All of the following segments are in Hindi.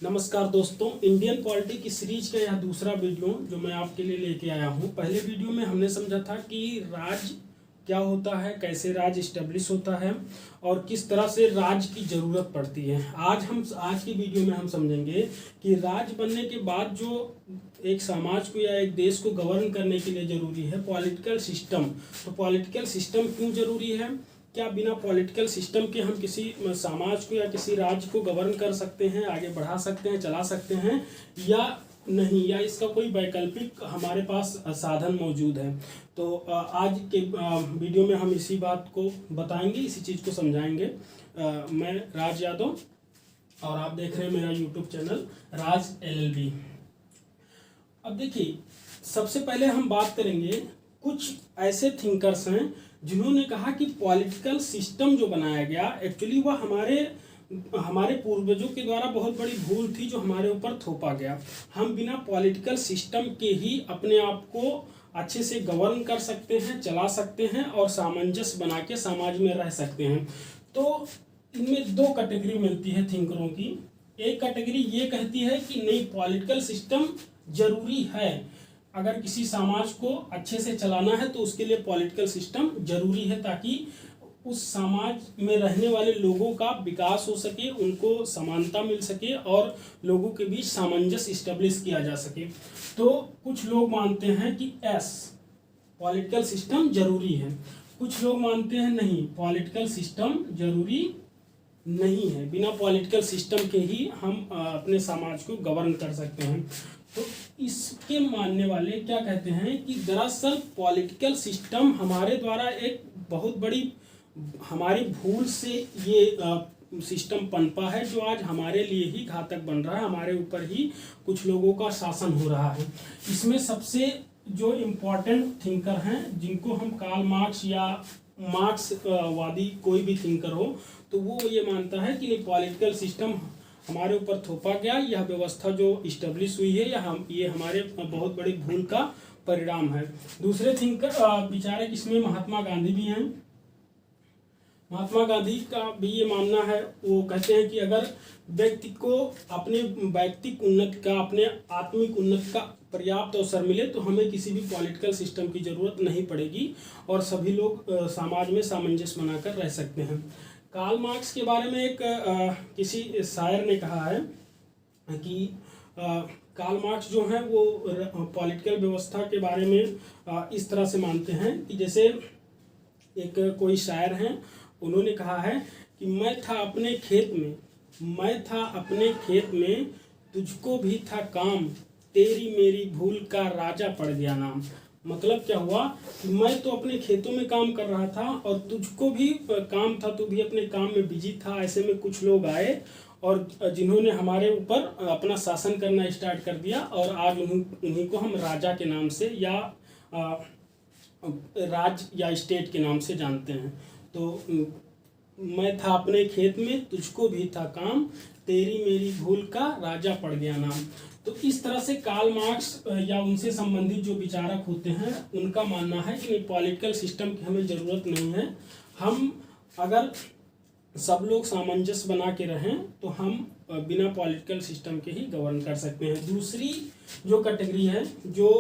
नमस्कार दोस्तों, इंडियन पॉलिटी की सीरीज का यह दूसरा वीडियो जो मैं आपके लिए लेके आया हूं। पहले वीडियो में हमने समझा था कि राज क्या होता है, कैसे राज इस्टेब्लिश होता है और किस तरह से राज की ज़रूरत पड़ती है। आज की वीडियो में हम समझेंगे कि राज बनने के बाद जो एक समाज को या एक देश को गवर्न करने के लिए ज़रूरी है पॉलिटिकल सिस्टम। तो पॉलिटिकल सिस्टम क्यों ज़रूरी है, क्या बिना पॉलिटिकल सिस्टम के हम किसी समाज को या किसी राज्य को गवर्न कर सकते हैं, आगे बढ़ा सकते हैं, चला सकते हैं या नहीं, या इसका कोई वैकल्पिक हमारे पास साधन मौजूद है। तो आज के वीडियो में हम इसी बात को बताएंगे, इसी चीज़ को समझाएंगे। मैं राज यादव और आप देख रहे हैं मेरा यूट्यूब चैनल राज LLB। अब देखिए, सबसे पहले हम बात करेंगे, कुछ ऐसे थिंकर्स हैं जिन्होंने कहा कि पॉलिटिकल सिस्टम जो बनाया गया एक्चुअली वह हमारे पूर्वजों के द्वारा बहुत बड़ी भूल थी जो हमारे ऊपर थोपा गया। हम बिना पॉलिटिकल सिस्टम के ही अपने आप को अच्छे से गवर्न कर सकते हैं, चला सकते हैं और सामंजस्य बना के समाज में रह सकते हैं। तो इनमें दो कैटेगरी मिलती है थिंकरों की। एक कैटेगरी ये कहती है कि नहीं, पॉलिटिकल सिस्टम जरूरी है, अगर किसी समाज को अच्छे से चलाना है तो उसके लिए पॉलिटिकल सिस्टम जरूरी है, ताकि उस समाज में रहने वाले लोगों का विकास हो सके, उनको समानता मिल सके और लोगों के बीच सामंजस्य इस्टेब्लिश किया जा सके। तो कुछ लोग मानते हैं कि पॉलिटिकल सिस्टम जरूरी है, कुछ लोग मानते हैं नहीं, पॉलिटिकल सिस्टम जरूरी नहीं है, बिना पॉलिटिकल सिस्टम के ही हम अपने समाज को गवर्न कर सकते हैं। तो इसके मानने वाले क्या कहते हैं कि दरअसल पॉलिटिकल सिस्टम हमारे द्वारा एक बहुत बड़ी हमारी भूल से ये सिस्टम पनपा है, जो आज हमारे लिए ही घातक बन रहा है, हमारे ऊपर ही कुछ लोगों का शासन हो रहा है। इसमें सबसे जो इम्पोर्टेंट थिंकर हैं, जिनको हम कार्ल मार्क्स या मार्क्स वादी कोई भी थिंकर हो, तो वो ये मानता है कि पॉलिटिकल सिस्टम हमारे ऊपर थोपा गया, यह व्यवस्था जो इस्टेब्लिश हुई है ये हमारे बहुत बड़ी भूल का परिणाम है। दूसरे थिंकर विचारक इसमें महात्मा गांधी भी हैं। महात्मा गांधी का भी ये मानना है, वो कहते हैं कि अगर व्यक्ति को अपने वैयक्तिक उन्नति का, अपने आत्मिक उन्नति का पर्याप्त अवसर मिले तो हमें किसी भी पॉलिटिकल सिस्टम की जरूरत नहीं पड़ेगी और सभी लोग समाज में सामंजस्य बनाकर रह सकते हैं। कार्ल मार्क्स के बारे में एक किसी शायर ने कहा है कि कार्ल मार्क्स जो हैं वो पॉलिटिकल व्यवस्था के बारे में इस तरह से मानते हैं कि जैसे एक कोई शायर हैं, उन्होंने कहा है कि मैं था अपने खेत में तुझको भी था काम, तेरी मेरी भूल का राजा पड़ गया नाम। मतलब क्या हुआ कि मैं तो अपने खेतों में काम कर रहा था और तुझको भी काम था, तू भी अपने काम में बिजी था। ऐसे में कुछ लोग आए और जिन्होंने हमारे ऊपर अपना शासन करना स्टार्ट कर दिया और आज उन्हीं को हम राजा के नाम से या राज या स्टेट के नाम से जानते हैं। तो मैं था अपने खेत में, तुझको भी था काम, तेरी मेरी भूल का राजा पड़ गया नाम। तो इस तरह से कार्ल मार्क्स या उनसे संबंधित जो विचारक होते हैं उनका मानना है कि पॉलिटिकल सिस्टम की हमें ज़रूरत नहीं है। हम अगर सब लोग सामंजस्य बना के रहें तो हम बिना पॉलिटिकल सिस्टम के ही गवर्न कर सकते हैं। दूसरी जो कैटेगरी है जो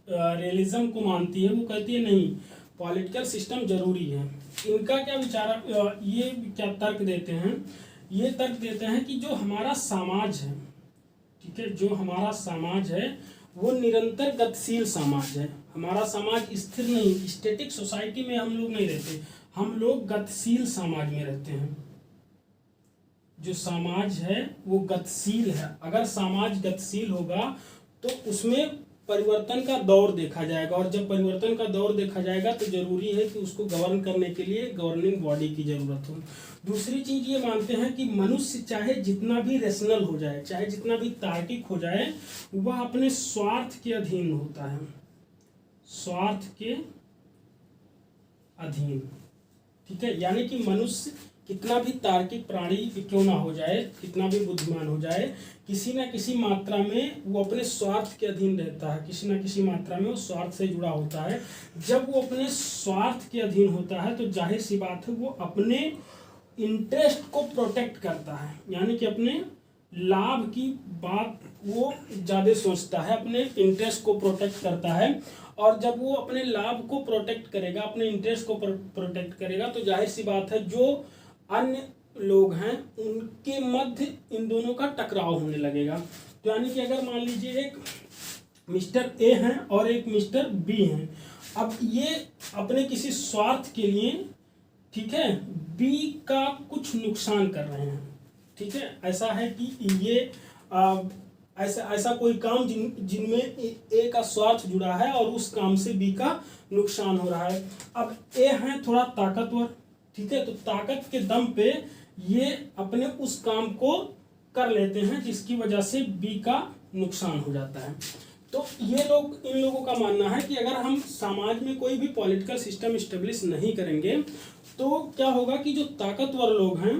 रियलिज्म को मानती है, वो कहती है नहीं, पॉलिटिकल सिस्टम जरूरी है। इनका क्या विचार, ये क्या तर्क देते हैं, ये तर्क देते हैं कि जो हमारा समाज है, ठीक है, जो हमारा समाज है वो निरंतर गतिशील समाज है। हमारा समाज स्थिर नहीं, स्टैटिक सोसाइटी में हम लोग नहीं रहते, हम लोग गतिशील समाज में रहते हैं। जो समाज है वो गतिशील है। अगर समाज गतिशील होगा तो उसमें परिवर्तन का दौर देखा जाएगा, और जब परिवर्तन का दौर देखा जाएगा तो जरूरी है कि उसको गवर्न करने के लिए गवर्निंग बॉडी की जरूरत हो। दूसरी चीज ये मानते हैं कि मनुष्य चाहे जितना भी रेशनल हो जाए, चाहे जितना भी तार्किक हो जाए, वह अपने स्वार्थ के अधीन होता है, स्वार्थ के अधीन, ठीक है। यानी कि मनुष्य कितना भी तार्किक प्राणी क्यों ना हो जाए, कितना भी बुद्धिमान हो जाए, किसी न किसी मात्रा में वो अपने स्वार्थ के अधीन रहता है, किसी न किसी मात्रा में वो स्वार्थ से जुड़ा होता है। जब वो अपने स्वार्थ के अधीन होता है तो जाहिर सी बात है वो अपने इंटरेस्ट को प्रोटेक्ट करता है, यानी कि अपने लाभ की बात वो ज़्यादा सोचता है, अपने इंटरेस्ट को प्रोटेक्ट करता है। और जब वो अपने लाभ को प्रोटेक्ट करेगा, अपने इंटरेस्ट को प्रोटेक्ट करेगा, तो जाहिर सी बात है जो अन्य लोग हैं उनके मध्य इन दोनों का टकराव होने लगेगा। तो यानी कि अगर मान लीजिए एक मिस्टर ए हैं और एक मिस्टर बी हैं, अब ये अपने किसी स्वार्थ के लिए, ठीक है, बी का कुछ नुकसान कर रहे हैं। ठीक है, ऐसा है कि ये ऐसा कोई काम जिनमें ए का स्वार्थ जुड़ा है और उस काम से बी का नुकसान हो रहा है। अब ए है थोड़ा ताकतवर, ठीक है, तो ताकत के दम पे ये अपने उस काम को कर लेते हैं जिसकी वजह से बी का नुकसान हो जाता है। तो ये लोग, इन लोगों का मानना है कि अगर हम समाज में कोई भी पॉलिटिकल सिस्टम इस्टेब्लिश नहीं करेंगे तो क्या होगा कि जो ताकतवर लोग हैं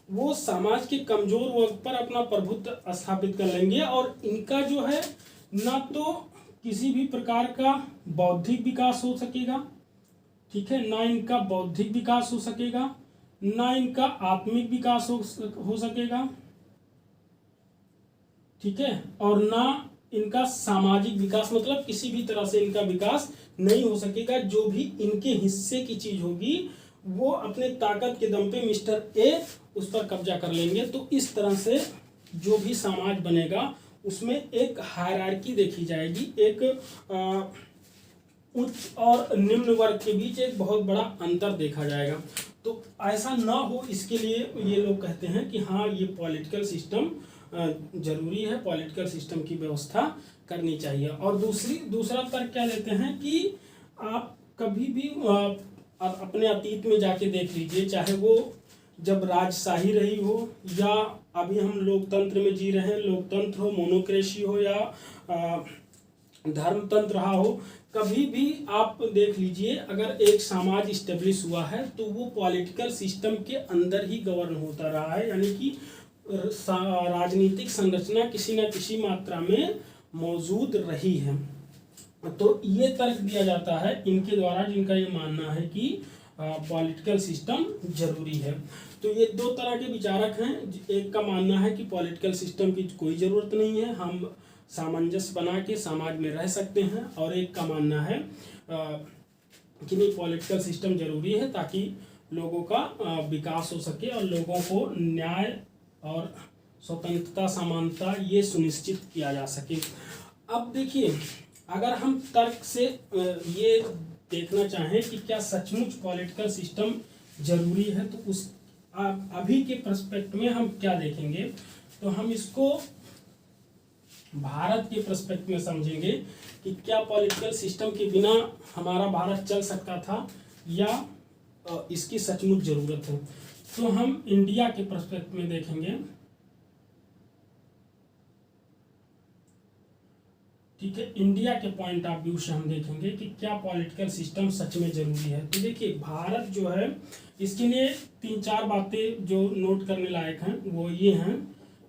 वो समाज के कमजोर वर्ग पर अपना प्रभुत्व स्थापित कर लेंगे और इनका जो है ना तो किसी भी प्रकार का बौद्धिक विकास हो सकेगा, ठीक है, ना इनका बौद्धिक विकास हो सकेगा, ना इनका आत्मिक विकास हो सकेगा, ठीक है, और ना इनका सामाजिक विकास, मतलब किसी भी तरह से इनका विकास नहीं हो सकेगा। जो भी इनके हिस्से की चीज होगी वो अपने ताकत के दम पे मिस्टर ए उस पर कब्जा कर लेंगे। तो इस तरह से जो भी समाज बनेगा उसमें एक हायरार्की देखी जाएगी, एक उच्च और निम्न वर्ग के बीच एक बहुत बड़ा अंतर देखा जाएगा। तो ऐसा ना हो इसके लिए ये लोग कहते हैं कि हाँ, ये पॉलिटिकल सिस्टम जरूरी है, पॉलिटिकल सिस्टम की व्यवस्था करनी चाहिए। और दूसरा तर्क क्या देते हैं कि आप कभी भी अपने अतीत में जाके देख लीजिए, चाहे वो जब राजशाही रही हो या अभी हम लोकतंत्र में जी रहे हैं, लोकतंत्र हो, मोनोक्रेसी हो या धर्मतंत्र रहा हो, कभी भी आप देख लीजिए अगर एक समाज इस्टेब्लिश हुआ है तो वो पॉलिटिकल सिस्टम के अंदर ही गवर्न होता रहा है, यानी कि राजनीतिक संरचना किसी न किसी मात्रा में मौजूद रही है। तो ये तर्क दिया जाता है इनके द्वारा, जिनका ये मानना है कि पॉलिटिकल सिस्टम जरूरी है। तो ये दो तरह के विचारक हैं, एक का मानना है कि पॉलिटिकल सिस्टम की कोई ज़रूरत नहीं है, हम सामंजस्य बना के समाज में रह सकते हैं, और एक का मानना है कि नहीं, पॉलिटिकल सिस्टम जरूरी है ताकि लोगों का विकास हो सके और लोगों को न्याय और स्वतंत्रता, समानता ये सुनिश्चित किया जा सके। अब देखिए, अगर हम तर्क से ये देखना चाहें कि क्या सचमुच पॉलिटिकल सिस्टम जरूरी है, तो उस अभी के पर्सपेक्ट में हम क्या देखेंगे, तो हम इसको भारत के पर्सपेक्ट में समझेंगे कि क्या पॉलिटिकल सिस्टम के बिना हमारा भारत चल सकता था या इसकी सचमुच जरूरत है। तो हम इंडिया के पर्सपेक्ट में देखेंगे, ठीक है, इंडिया के पॉइंट ऑफ व्यू से हम देखेंगे कि क्या पॉलिटिकल सिस्टम सच में जरूरी है। तो देखिए, भारत जो है, इसके लिए 3-4 बातें जो नोट करने लायक हैं वो ये हैं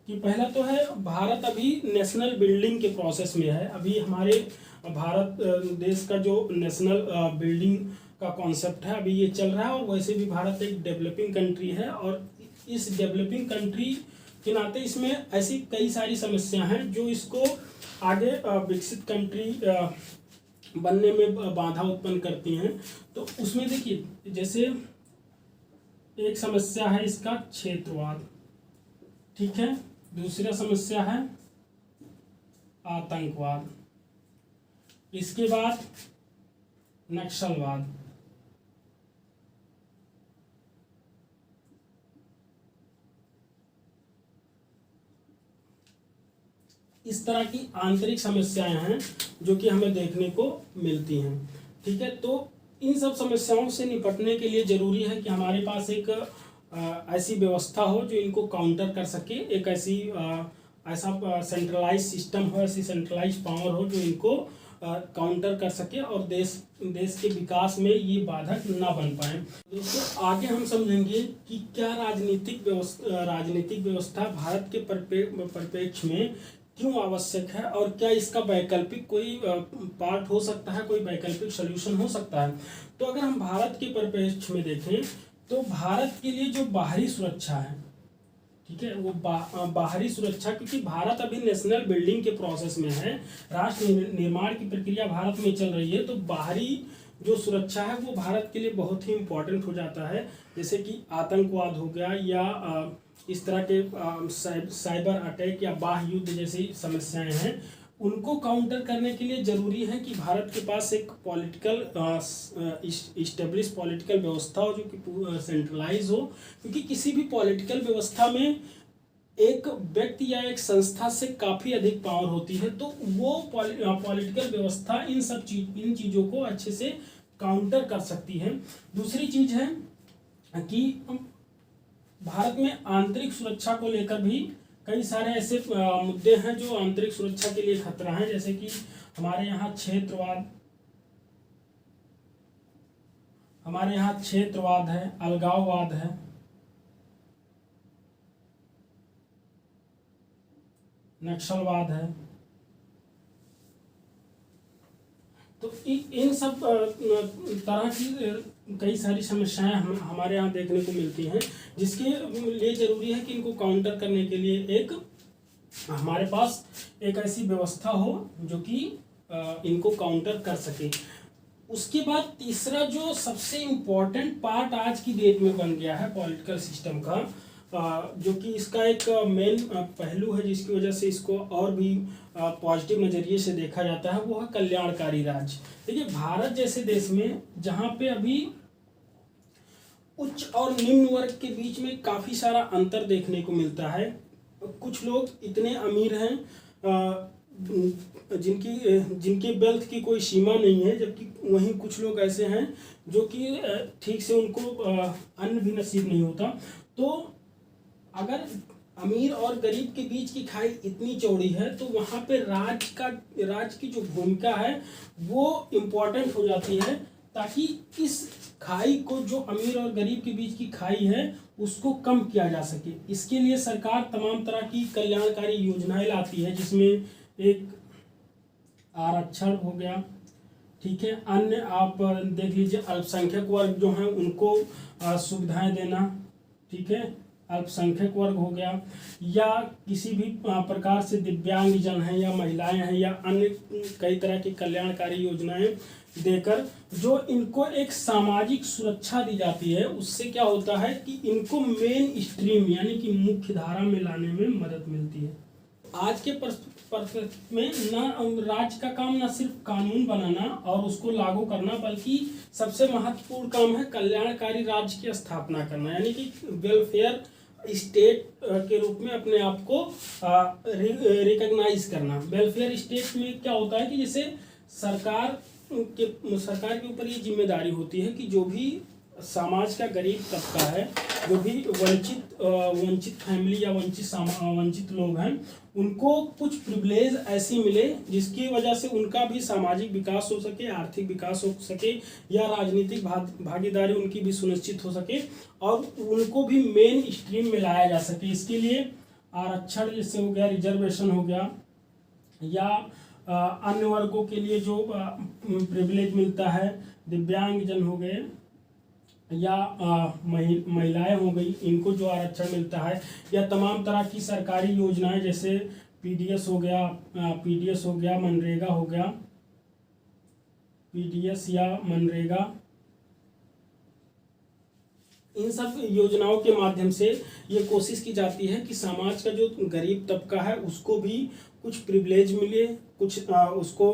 कि पहला तो है, भारत अभी नेशनल बिल्डिंग के प्रोसेस में है। अभी हमारे भारत देश का जो नेशनल बिल्डिंग का कॉन्सेप्ट है अभी ये चल रहा है, और वैसे भी भारत एक डेवलपिंग कंट्री है, और इस डेवलपिंग कंट्री के नाते इसमें ऐसी कई सारी समस्याएं हैं जो इसको आगे विकसित कंट्री बनने में बाधा उत्पन्न करती हैं। तो उसमें देखिए, जैसे एक समस्या है इसका क्षेत्रवाद, ठीक है, दूसरा समस्या है आतंकवाद, इसके बाद नक्सलवाद, इस तरह की आंतरिक समस्याएं हैं जो कि हमें देखने को मिलती हैं, ठीक है। तो इन सब समस्याओं से निपटने के लिए जरूरी है कि हमारे पास एक ऐसी व्यवस्था हो जो इनको काउंटर कर सके, एक ऐसा सेंट्रलाइज सिस्टम हो, ऐसी सेंट्रलाइज पावर हो जो इनको काउंटर कर सके और देश के विकास में ये बाधक ना बन पाए। दोस्तों, आगे हम समझेंगे कि क्या राजनीतिक व्यवस्था भारत के परिप्रेक्ष्य में क्यों आवश्यक है, और क्या इसका वैकल्पिक कोई पार्ट हो सकता है, कोई वैकल्पिक सॉल्यूशन हो सकता है। तो अगर हम भारत के परिप्रेक्ष्य में देखें तो भारत के लिए जो बाहरी सुरक्षा है, ठीक है, वो बाहरी सुरक्षा, क्योंकि भारत अभी नेशनल बिल्डिंग के प्रोसेस में है, राष्ट्र निर्माण की प्रक्रिया भारत में चल रही है, तो बाहरी जो सुरक्षा है वो भारत के लिए बहुत ही इम्पोर्टेंट हो जाता है। जैसे कि आतंकवाद हो गया या इस तरह के साइबर अटैक या बाह्य युद्ध जैसी समस्याएं हैं, उनको काउंटर करने के लिए जरूरी है कि भारत के पास एक पॉलिटिकल इस्टेब्लिश पॉलिटिकल व्यवस्था हो, जो कि सेंट्रलाइज हो, क्योंकि किसी भी पॉलिटिकल व्यवस्था में एक व्यक्ति या एक संस्था से काफ़ी अधिक पावर होती है, तो वो पॉलिटिकल व्यवस्था इन चीज़ों को अच्छे से काउंटर कर सकती है। दूसरी चीज़ है कि भारत में आंतरिक सुरक्षा को लेकर भी कई सारे ऐसे मुद्दे हैं जो आंतरिक सुरक्षा के लिए खतरा है, जैसे कि हमारे यहाँ क्षेत्रवाद है, अलगाववाद है, नक्सलवाद है। तो इन सब तरह की कई सारी समस्याएं हमारे यहाँ देखने को मिलती हैं, जिसके लिए जरूरी है कि इनको काउंटर करने के लिए एक हमारे पास एक ऐसी व्यवस्था हो जो कि इनको काउंटर कर सके। उसके बाद तीसरा जो सबसे इम्पोर्टेंट पार्ट आज की डेट में बन गया है पॉलिटिकल सिस्टम का, जो कि इसका एक मेन पहलू है जिसकी वजह से इसको और भी पॉजिटिव नज़रिए से देखा जाता है, वो है कल्याणकारी राज्य। देखिए, भारत जैसे देश में जहाँ पे अभी उच्च और निम्न वर्ग के बीच में काफ़ी सारा अंतर देखने को मिलता है। कुछ लोग इतने अमीर हैं जिनके वेल्थ की कोई सीमा नहीं है, जबकि वहीं कुछ लोग ऐसे हैं जो कि ठीक से उनको अन्न भी नसीब नहीं होता। तो अगर अमीर और गरीब के बीच की खाई इतनी चौड़ी है, तो वहाँ पे राज्य की जो भूमिका है वो इम्पोर्टेंट हो जाती है, ताकि इस खाई को, जो अमीर और गरीब के बीच की खाई है, उसको कम किया जा सके। इसके लिए सरकार तमाम तरह की कल्याणकारी योजनाएं लाती है, जिसमें एक आरक्षण हो गया, ठीक है, अन्य आप देख लीजिए अल्पसंख्यक वर्ग जो हैं उनको सुविधाएं देना, ठीक है, अल्पसंख्यक वर्ग हो गया, या किसी भी प्रकार से दिव्यांग जन हैं या महिलाएं हैं या अन्य कई तरह की कल्याणकारी योजनाएं देकर जो इनको एक सामाजिक सुरक्षा दी जाती है। उससे क्या होता है कि इनको मेन स्ट्रीम यानी कि मुख्य धारा में लाने में मदद मिलती है। आज के परिस्थिति में राज्य का काम न सिर्फ कानून बनाना और उसको लागू करना, बल्कि सबसे महत्वपूर्ण काम है कल्याणकारी राज्य की स्थापना करना, यानी कि वेलफेयर स्टेट के रूप में अपने आप को रिकॉग्नाइज करना। वेलफेयर स्टेट में क्या होता है कि जैसे सरकार के ऊपर ये जिम्मेदारी होती है कि जो भी समाज का गरीब तबका है, जो भी वंचित फैमिली या वंचित लोग हैं, उनको कुछ प्रिविलेज ऐसी मिले जिसकी वजह से उनका भी सामाजिक विकास हो सके, आर्थिक विकास हो सके, या राजनीतिक भागीदारी उनकी भी सुनिश्चित हो सके और उनको भी मेन स्ट्रीम में लाया जा सके। इसके लिए आरक्षण जैसे हो गया, रिजर्वेशन हो गया, या अन्य वर्गों के लिए जो प्रिविलेज मिलता है, दिव्यांग जन हो गए या महिलाएं हो गई, इनको जो आरक्षण मिलता है, या तमाम तरह की सरकारी योजनाएं जैसे पीडीएस हो गया, मनरेगा हो गया, पीडीएस या मनरेगा, इन सब योजनाओं के माध्यम से ये कोशिश की जाती है कि समाज का जो गरीब तबका है उसको भी कुछ प्रिविलेज मिले, कुछ उसको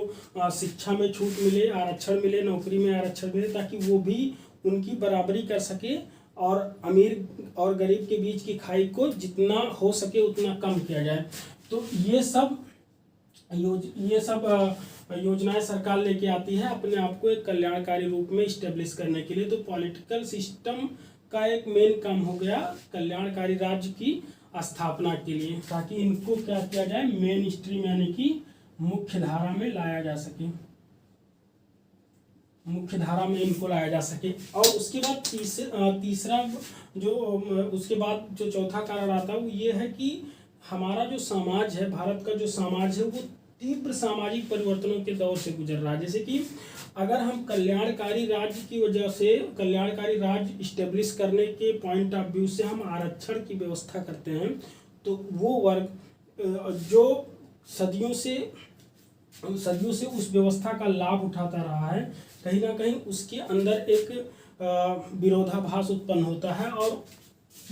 शिक्षा में छूट मिले, आरक्षण मिले, नौकरी में आरक्षण मिले, ताकि वो भी उनकी बराबरी कर सके और अमीर और गरीब के बीच की खाई को जितना हो सके उतना कम किया जाए। तो ये सब योजनाएं सरकार लेके आती है अपने आप को एक कल्याणकारी रूप में इस्टेब्लिश करने के लिए। तो पॉलिटिकल सिस्टम का एक मेन काम हो गया कल्याणकारी राज्य की स्थापना के लिए, ताकि इनको क्या किया जाए, मेन स्ट्रीम यानी कि मुख्य धारा में लाया जा सके, मुख्य धारा में इनको लाया जा सके। और उसके बाद तीसरा जो उसके बाद जो चौथा कारण आता है वो ये है कि हमारा जो समाज है, भारत का जो समाज है, वो तीव्र सामाजिक परिवर्तनों के दौर से गुजर रहा है। जैसे कि अगर हम कल्याणकारी राज्य की वजह से कल्याणकारी राज्य स्टेब्लिश करने के पॉइंट ऑफ व्यू से हम आरक्षण की व्यवस्था करते हैं, तो वो वर्ग जो सदियों से उस व्यवस्था का लाभ उठाता रहा है, कहीं ना कहीं उसके अंदर एक विरोधाभास उत्पन्न होता है, और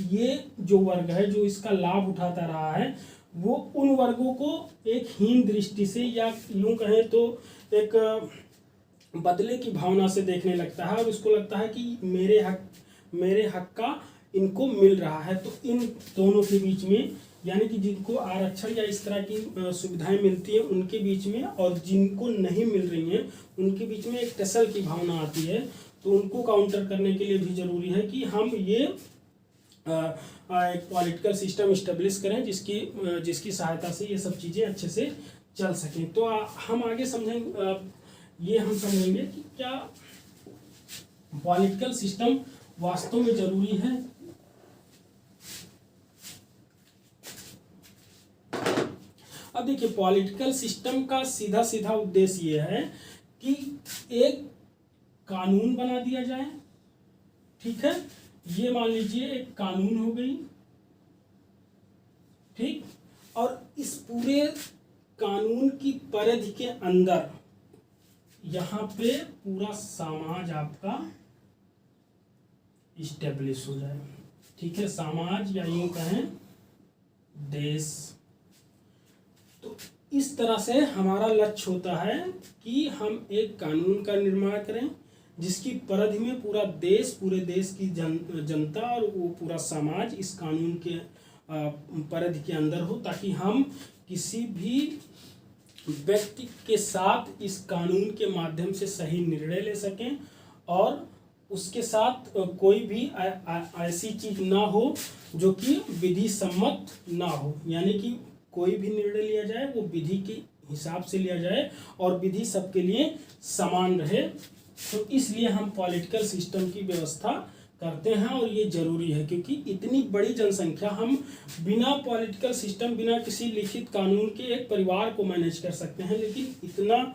ये जो वर्ग है जो इसका लाभ उठाता रहा है वो उन वर्गों को एक हीन दृष्टि से या यूं कहें तो एक बदले की भावना से देखने लगता है, और उसको लगता है कि मेरे हक का इनको मिल रहा है। तो इन दोनों के बीच में, यानी कि जिनको आरक्षण या इस तरह की सुविधाएं मिलती है उनके बीच में और जिनको नहीं मिल रही हैं उनके बीच में एक टसल की भावना आती है। तो उनको काउंटर करने के लिए भी जरूरी है कि हम ये एक पॉलिटिकल सिस्टम इस्टेब्लिश करें जिसकी सहायता से ये सब चीज़ें अच्छे से चल सकें। तो हम आगे समझेंगे, ये हम समझेंगे कि क्या पॉलिटिकल सिस्टम वास्तव में जरूरी है। अब देखिए, पॉलिटिकल सिस्टम का सीधा सीधा उद्देश्य ये है कि एक कानून बना दिया जाए, ठीक है, ये मान लीजिए एक कानून हो गई, ठीक, और इस पूरे कानून की परिधि के अंदर यहाँ पे पूरा समाज आपका इस्टेब्लिश हो जाए, ठीक है, समाज या यूं कहें देश। तो इस तरह से हमारा लक्ष्य होता है कि हम एक कानून का निर्माण करें जिसकी परिधि में पूरा देश, पूरे देश की जनता और वो पूरा समाज इस कानून के परिधि के अंदर हो, ताकि हम किसी भी व्यक्ति के साथ इस कानून के माध्यम से सही निर्णय ले सकें और उसके साथ कोई भी ऐसी चीज ना हो जो कि विधि सम्मत ना हो, यानी कि कोई भी निर्णय लिया जाए वो विधि के हिसाब से लिया जाए और विधि सबके लिए समान रहे। तो इसलिए हम पॉलिटिकल सिस्टम की व्यवस्था करते हैं और ये जरूरी है, क्योंकि इतनी बड़ी जनसंख्या हम बिना पॉलिटिकल सिस्टम, बिना किसी लिखित कानून के एक परिवार को मैनेज कर सकते हैं, लेकिन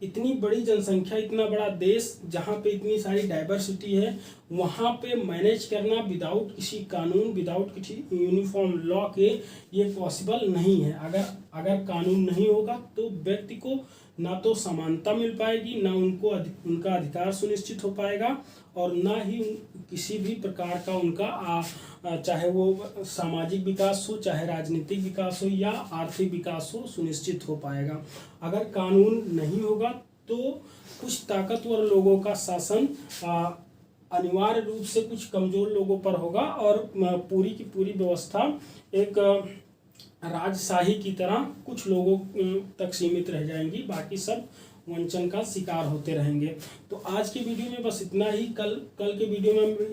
इतनी बड़ी जनसंख्या, इतना बड़ा देश जहाँ पे इतनी सारी डाइवर्सिटी है, वहाँ पे मैनेज करना विदाउट किसी कानून, विदाउट किसी यूनिफॉर्म लॉ के ये पॉसिबल नहीं है। अगर कानून नहीं होगा तो व्यक्ति को ना तो समानता मिल पाएगी, ना उनका अधिकार सुनिश्चित हो पाएगा, और ना ही किसी भी प्रकार का उनका चाहे वो सामाजिक विकास हो, चाहे राजनीतिक विकास हो या आर्थिक विकास हो, सुनिश्चित हो पाएगा। अगर कानून नहीं होगा तो कुछ ताकतवर लोगों का शासन अनिवार्य रूप से कुछ कमजोर लोगों पर होगा और पूरी की पूरी व्यवस्था एक राजशाही की तरह कुछ लोगों तक सीमित रह जाएंगी, बाकी सब वंचन का शिकार होते रहेंगे। तो आज की वीडियो में बस इतना ही। कल के वीडियो में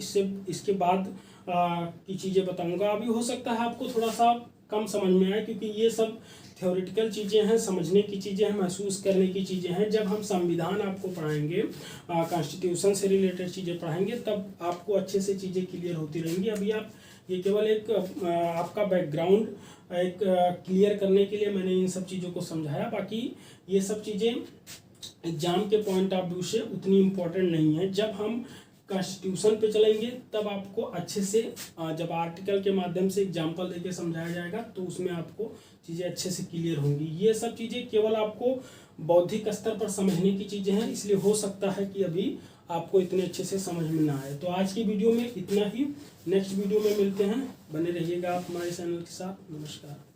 इसके बाद की चीज़ें बताऊंगा। अभी हो सकता है आपको थोड़ा सा कम समझ में आए, क्योंकि ये सब थ्योरेटिकल चीज़ें हैं, समझने की चीज़ें हैं, महसूस करने की चीज़ें हैं। जब हम संविधान आपको पढ़ाएंगे, कॉन्स्टिट्यूशन से रिलेटेड चीज़ें पढ़ाएंगे, तब आपको अच्छे से चीज़ें क्लियर होती रहेंगी। अभी आप ये केवल एक आपका बैकग्राउंड एक क्लियर करने के लिए मैंने इन सब चीज़ों को समझाया। बाकी ये सब चीज़ें एग्जाम के पॉइंट ऑफ व्यू से उतनी इम्पोर्टेंट नहीं है। जब हम कॉन्स्टिट्यूशन पे चलेंगे तब आपको अच्छे से, जब आर्टिकल के माध्यम से एग्जाम्पल देके समझाया जाएगा तो उसमें आपको चीज़ें अच्छे से क्लियर होंगी। ये सब चीज़ें केवल आपको बौद्धिक स्तर पर समझने की चीज़ें हैं, इसलिए हो सकता है कि अभी आपको इतने अच्छे से समझ में ना आए। तो आज की वीडियो में इतना ही। नेक्स्ट वीडियो में मिलते हैं, बने रहिएगा आप हमारे चैनल के साथ। नमस्कार।